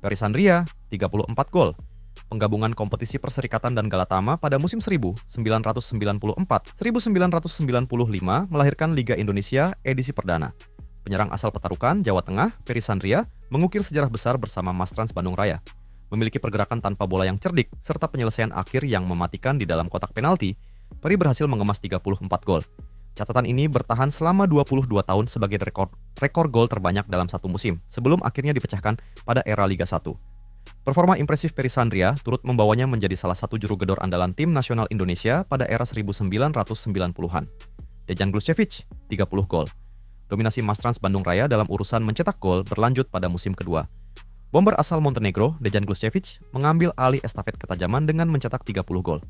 Perisandria, 34 gol. Penggabungan kompetisi Perserikatan dan Galatama pada musim 1994-1995 melahirkan Liga Indonesia edisi perdana. Penyerang asal Petarukan, Jawa Tengah, Perisandria, mengukir sejarah besar bersama Mas Trans Bandung Raya. Memiliki pergerakan tanpa bola yang cerdik, serta penyelesaian akhir yang mematikan di dalam kotak penalti, Peri berhasil mengemas 34 gol. Catatan ini bertahan selama 22 tahun sebagai rekor gol terbanyak dalam satu musim, sebelum akhirnya dipecahkan pada era Liga 1. Performa impresif Perisandria turut membawanya menjadi salah satu juru gedor andalan tim nasional Indonesia pada era 1990-an. Dejan Gluscevic, 30 gol. Dominasi Mas Trans Bandung Raya dalam urusan mencetak gol berlanjut pada musim kedua. Bomber asal Montenegro, Dejan Gluscevic, mengambil alih estafet ketajaman dengan mencetak 30 gol.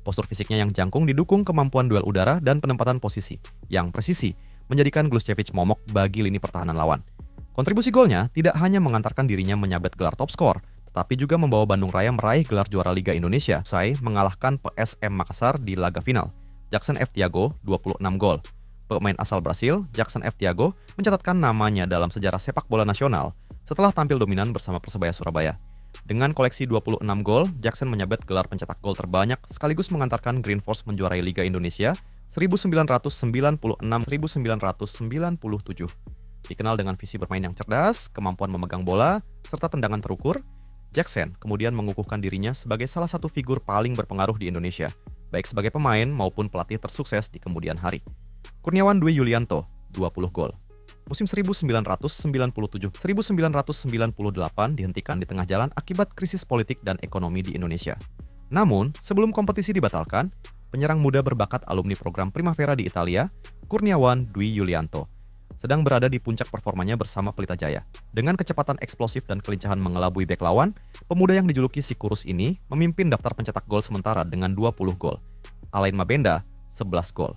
Postur fisiknya yang jangkung didukung kemampuan duel udara dan penempatan posisi yang presisi menjadikan Gluscevic momok bagi lini pertahanan lawan. Kontribusi golnya tidak hanya mengantarkan dirinya menyabet gelar top skor, tetapi juga membawa Bandung Raya meraih gelar juara Liga Indonesia usai mengalahkan PSM Makassar di laga final. Jackson F. Thiago, 26 gol. Pemain asal Brasil, Jackson F. Thiago, mencatatkan namanya dalam sejarah sepak bola nasional setelah tampil dominan bersama Persebaya Surabaya. Dengan koleksi 26 gol, Jackson menyabet gelar pencetak gol terbanyak sekaligus mengantarkan Green Force menjuarai Liga Indonesia 1996-1997. Dikenal dengan visi bermain yang cerdas, kemampuan memegang bola, serta tendangan terukur, Jackson kemudian mengukuhkan dirinya sebagai salah satu figur paling berpengaruh di Indonesia, baik sebagai pemain maupun pelatih tersukses di kemudian hari. Kurniawan Dwi Yulianto, 20 gol. Musim 1997-1998 dihentikan di tengah jalan akibat krisis politik dan ekonomi di Indonesia. Namun, sebelum kompetisi dibatalkan, penyerang muda berbakat alumni program Primavera di Italia, Kurniawan Dwi Yulianto, sedang berada di puncak performanya bersama Pelita Jaya. Dengan kecepatan eksplosif dan kelincahan mengelabui bek lawan, pemuda yang dijuluki si kurus ini memimpin daftar pencetak gol sementara dengan 20 gol. Alain Mabenda, 11 gol.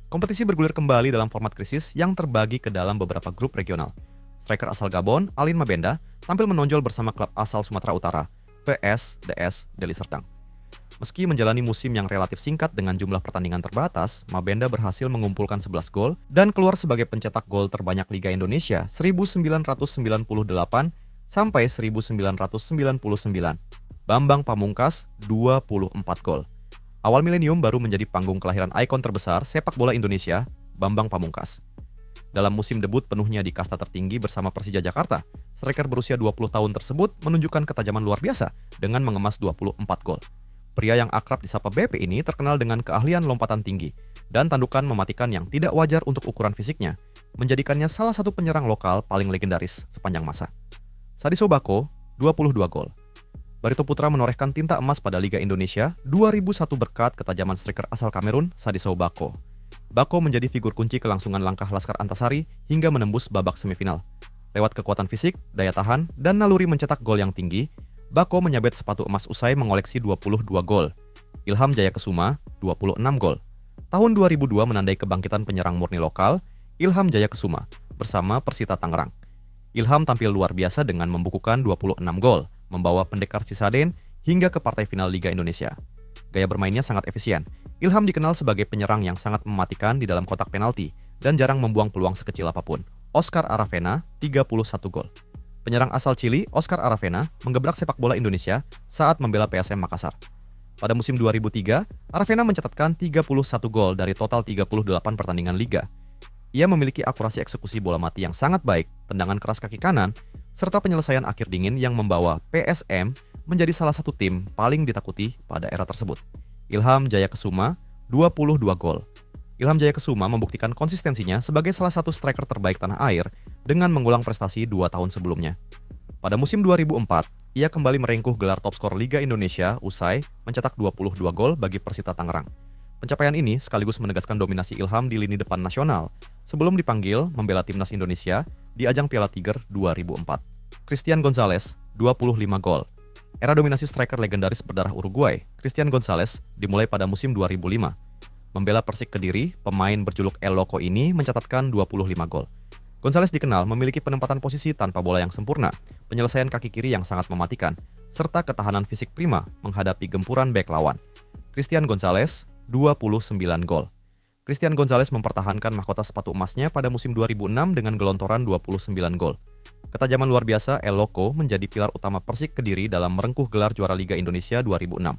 Kompetisi bergulir kembali dalam format krisis yang terbagi ke dalam beberapa grup regional. Striker asal Gabon, Alain Mabenda, tampil menonjol bersama klub asal Sumatera Utara, PSDS Deli Serdang. Meski menjalani musim yang relatif singkat dengan jumlah pertandingan terbatas, Mabenda berhasil mengumpulkan 11 gol dan keluar sebagai pencetak gol terbanyak Liga Indonesia 1998 sampai 1999. Bambang Pamungkas, 24 gol. Awal milenium baru menjadi panggung kelahiran ikon terbesar sepak bola Indonesia, Bambang Pamungkas. Dalam musim debut penuhnya di kasta tertinggi bersama Persija Jakarta, striker berusia 20 tahun tersebut menunjukkan ketajaman luar biasa dengan mengemas 24 gol. Pria yang akrab disapa BP ini terkenal dengan keahlian lompatan tinggi dan tandukan mematikan yang tidak wajar untuk ukuran fisiknya, menjadikannya salah satu penyerang lokal paling legendaris sepanjang masa. Sadiso Bako, 22 gol. Barito Putra menorehkan tinta emas pada Liga Indonesia 2001 berkat ketajaman striker asal Kamerun, Sadiso Bako. Bako menjadi figur kunci kelangsungan langkah Laskar Antasari hingga menembus babak semifinal. Lewat kekuatan fisik, daya tahan, dan naluri mencetak gol yang tinggi, Bako menyabet sepatu emas usai mengoleksi 22 gol. Ilham Jaya Kesuma, 26 gol. Tahun 2002 menandai kebangkitan penyerang murni lokal, Ilham Jaya Kesuma, bersama Persita Tangerang. Ilham tampil luar biasa dengan membukukan 26 gol, membawa Pendekar Cisadane hingga ke partai final Liga Indonesia. Gaya bermainnya sangat efisien. Ilham dikenal sebagai penyerang yang sangat mematikan di dalam kotak penalti dan jarang membuang peluang sekecil apapun. Oscar Aravena, 31 gol. Penyerang asal Chili, Oscar Aravena, menggebrak sepak bola Indonesia saat membela PSM Makassar. Pada musim 2003, Aravena mencatatkan 31 gol dari total 38 pertandingan liga. Ia memiliki akurasi eksekusi bola mati yang sangat baik, tendangan keras kaki kanan, serta penyelesaian akhir dingin yang membawa PSM menjadi salah satu tim paling ditakuti pada era tersebut. Ilham Jaya Kesuma, 22 gol. Ilham Jaya Kesuma membuktikan konsistensinya sebagai salah satu striker terbaik tanah air dengan mengulang prestasi 2 tahun sebelumnya. Pada musim 2004, ia kembali merengkuh gelar top skor Liga Indonesia usai mencetak 22 gol bagi Persita Tangerang. Pencapaian ini sekaligus menegaskan dominasi Ilham di lini depan nasional sebelum dipanggil membela timnas Indonesia di ajang Piala Tiger 2004. Christian Gonzalez, 25 gol. Era dominasi striker legendaris berdarah Uruguay, Christian Gonzalez, dimulai pada musim 2005. Membela Persik Kediri, pemain berjuluk El Loco ini mencatatkan 25 gol. Gonzalez dikenal memiliki penempatan posisi tanpa bola yang sempurna, penyelesaian kaki kiri yang sangat mematikan, serta ketahanan fisik prima menghadapi gempuran bek lawan. Christian Gonzalez, 29 gol. Christian Gonzalez mempertahankan mahkota sepatu emasnya pada musim 2006 dengan gelontoran 29 gol. Ketajaman luar biasa El Loco menjadi pilar utama Persik Kediri dalam merengkuh gelar juara Liga Indonesia 2006.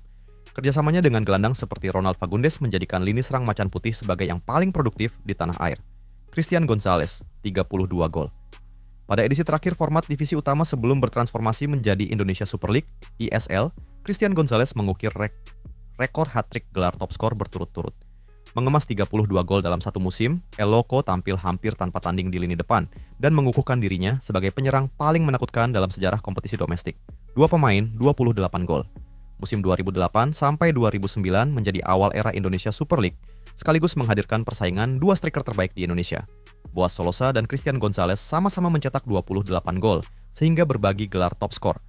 Kerjasamanya dengan gelandang seperti Ronald Fagundes menjadikan lini serang Macan Putih sebagai yang paling produktif di tanah air. Christian Gonzalez, 32 gol. Pada edisi terakhir format divisi utama sebelum bertransformasi menjadi Indonesia Super League, ISL, Christian Gonzalez mengukir rekor hat-trick gelar top skor berturut-turut. Mengemas 32 gol dalam satu musim, El Loco tampil hampir tanpa tanding di lini depan dan mengukuhkan dirinya sebagai penyerang paling menakutkan dalam sejarah kompetisi domestik. 2 pemain, 28 gol. Musim 2008 sampai 2009 menjadi awal era Indonesia Super League, sekaligus menghadirkan persaingan dua striker terbaik di Indonesia. Boaz Solosa dan Christian Gonzalez sama-sama mencetak 28 gol, sehingga berbagi gelar top skor.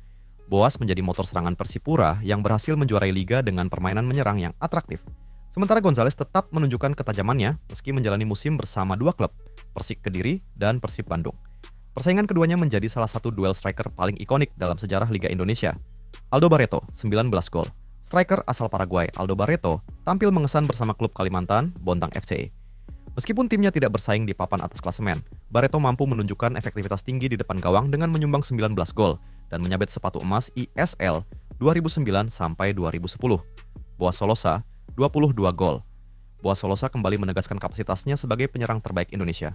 Boaz menjadi motor serangan Persipura yang berhasil menjuarai liga dengan permainan menyerang yang atraktif. Sementara Gonzalez tetap menunjukkan ketajamannya meski menjalani musim bersama dua klub, Persik Kediri dan Persib Bandung. Persaingan keduanya menjadi salah satu duel striker paling ikonik dalam sejarah Liga Indonesia. Aldo Barreto, 19 gol. Striker asal Paraguay Aldo Barreto tampil mengesan bersama klub Kalimantan, Bontang FC. Meskipun timnya tidak bersaing di papan atas klasemen, Barreto mampu menunjukkan efektivitas tinggi di depan gawang dengan menyumbang 19 gol dan menyabet sepatu emas ISL 2009 sampai 2010. Boaz Solosa, 22 gol. Boaz Solosa kembali menegaskan kapasitasnya sebagai penyerang terbaik Indonesia.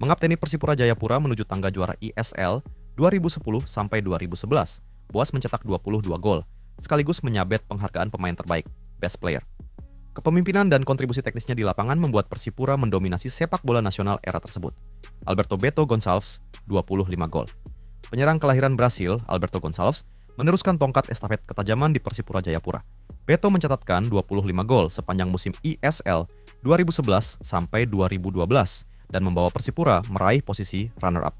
Mengapteni Persipura Jayapura menuju tangga juara ISL 2010 sampai 2011. Boaz mencetak 22 gol, sekaligus menyabet penghargaan pemain terbaik, Best Player. Kepemimpinan dan kontribusi teknisnya di lapangan membuat Persipura mendominasi sepak bola nasional era tersebut. Alberto Beto Gonçalves, 25 gol. Penyerang kelahiran Brasil, Alberto Gonçalves, meneruskan tongkat estafet ketajaman di Persipura Jayapura. Beto mencatatkan 25 gol sepanjang musim ISL 2011 sampai 2012 dan membawa Persipura meraih posisi runner-up.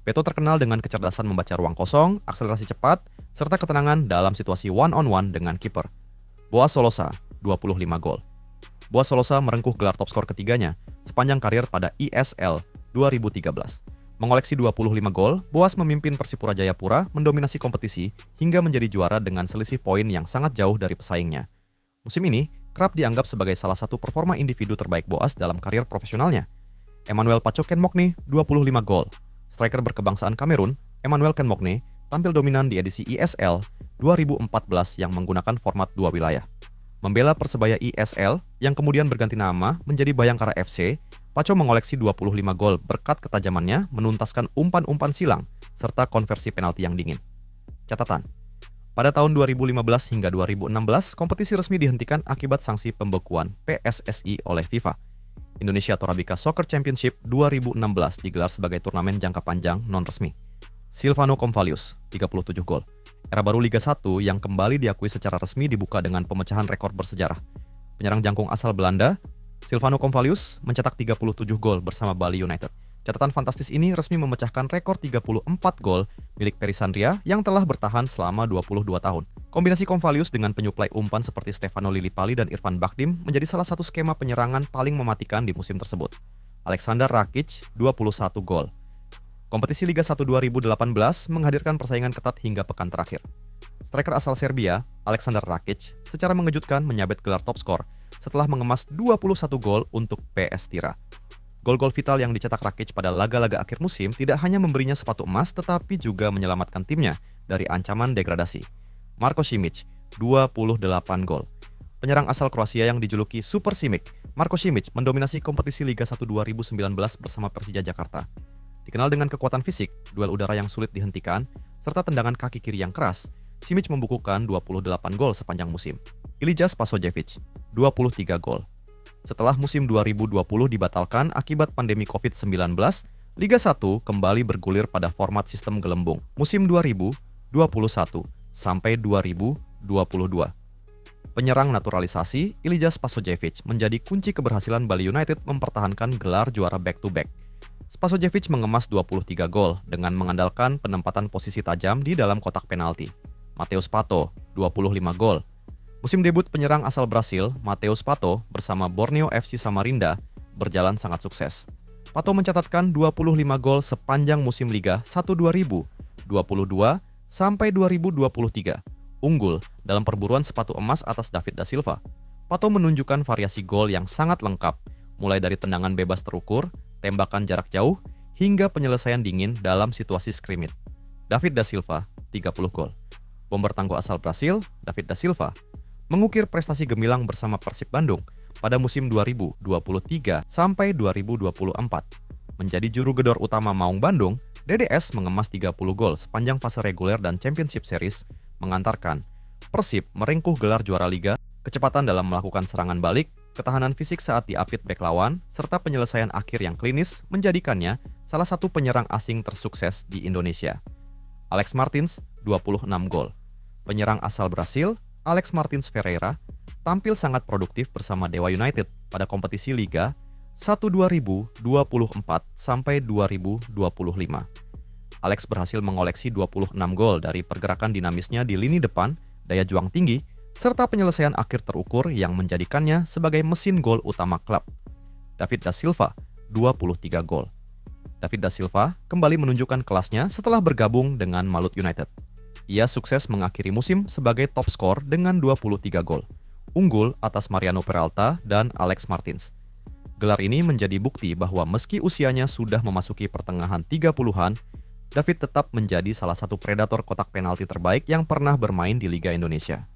Beto terkenal dengan kecerdasan membaca ruang kosong, akselerasi cepat, serta ketenangan dalam situasi one-on-one dengan kiper. Boaz Solosa, 25 gol. Boaz Solosa merengkuh gelar top skor ketiganya sepanjang karir pada ISL 2013. Mengoleksi 25 gol, Boaz memimpin Persipura Jayapura mendominasi kompetisi hingga menjadi juara dengan selisih poin yang sangat jauh dari pesaingnya. Musim ini kerap dianggap sebagai salah satu performa individu terbaik Boaz dalam karir profesionalnya. Emmanuel Pacho Kenmokne, 25 gol. Striker berkebangsaan Kamerun, Emmanuel Kenmokne tampil dominan di edisi ISL 2014 yang menggunakan format dua wilayah. Membela Persebaya ISL yang kemudian berganti nama menjadi Bayangkara FC, Pacho mengoleksi 25 gol berkat ketajamannya menuntaskan umpan-umpan silang serta konversi penalti yang dingin. Catatan, pada tahun 2015 hingga 2016, kompetisi resmi dihentikan akibat sanksi pembekuan PSSI oleh FIFA. Indonesia Torabika Soccer Championship 2016 digelar sebagai turnamen jangka panjang non-resmi. Silvano Convalius, 37 gol. Era baru Liga 1 yang kembali diakui secara resmi dibuka dengan pemecahan rekor bersejarah. Penyerang jangkung asal Belanda, Silvano Convalius mencetak 37 gol bersama Bali United. Catatan fantastis ini resmi memecahkan rekor 34 gol milik Perisandria yang telah bertahan selama 22 tahun. Kombinasi Convalius dengan penyuplai umpan seperti Stefano Lillipali dan Irfan Bahdim menjadi salah satu skema penyerangan paling mematikan di musim tersebut. Alexander Rakic, 21 gol. Kompetisi Liga 1 2018 menghadirkan persaingan ketat hingga pekan terakhir. Striker asal Serbia, Alexander Rakic, secara mengejutkan menyabet gelar top skor setelah mengemas 21 gol untuk PS Tira. Gol-gol vital yang dicetak Rakic pada laga-laga akhir musim tidak hanya memberinya sepatu emas tetapi juga menyelamatkan timnya dari ancaman degradasi. Marko Simic, 28 gol. Penyerang asal Kroasia yang dijuluki Super Simic, Marko Simic mendominasi kompetisi Liga 1 2019 bersama Persija Jakarta. Dikenal dengan kekuatan fisik, duel udara yang sulit dihentikan, serta tendangan kaki kiri yang keras, Simic membukukan 28 gol sepanjang musim. Ilija Spasojevic, 23 gol. Setelah musim 2020 dibatalkan akibat pandemi COVID-19, Liga 1 kembali bergulir pada format sistem gelembung musim 2021 sampai 2022. Penyerang naturalisasi, Ilija Spasojevic menjadi kunci keberhasilan Bali United mempertahankan gelar juara back-to-back. Spasojevic mengemas 23 gol dengan mengandalkan penempatan posisi tajam di dalam kotak penalti. Mateus Pato, 25 gol. Musim debut penyerang asal Brasil, Mateus Pato bersama Borneo FC Samarinda berjalan sangat sukses. Pato mencatatkan 25 gol sepanjang musim Liga 1 2022 sampai 2023. Unggul dalam perburuan sepatu emas atas David da Silva. Pato menunjukkan variasi gol yang sangat lengkap, mulai dari tendangan bebas terukur, tembakan jarak jauh, hingga penyelesaian dingin dalam situasi skrimmit. David da Silva, 30 gol. Bomber tangguh asal Brasil, David da Silva, mengukir prestasi gemilang bersama Persib Bandung pada musim 2023 sampai 2024. Menjadi juru gedor utama Maung Bandung, DDS mengemas 30 gol sepanjang fase reguler dan Championship Series, mengantarkan Persib merengkuh gelar juara liga, kecepatan dalam melakukan serangan balik, ketahanan fisik saat diapit bek lawan, serta penyelesaian akhir yang klinis menjadikannya salah satu penyerang asing tersukses di Indonesia. Alex Martins, 26 gol. Penyerang asal Brasil, Alex Martins Ferreira, tampil sangat produktif bersama Dewa United pada kompetisi Liga 1-2024 sampai 2025. Alex berhasil mengoleksi 26 gol dari pergerakan dinamisnya di lini depan, daya juang tinggi, serta penyelesaian akhir terukur yang menjadikannya sebagai mesin gol utama klub. David da Silva, 23 gol. David da Silva kembali menunjukkan kelasnya setelah bergabung dengan Malut United. Ia sukses mengakhiri musim sebagai top skor dengan 23 gol, unggul atas Mariano Peralta dan Alex Martins. Gelar ini menjadi bukti bahwa meski usianya sudah memasuki pertengahan 30-an, David tetap menjadi salah satu predator kotak penalti terbaik yang pernah bermain di Liga Indonesia.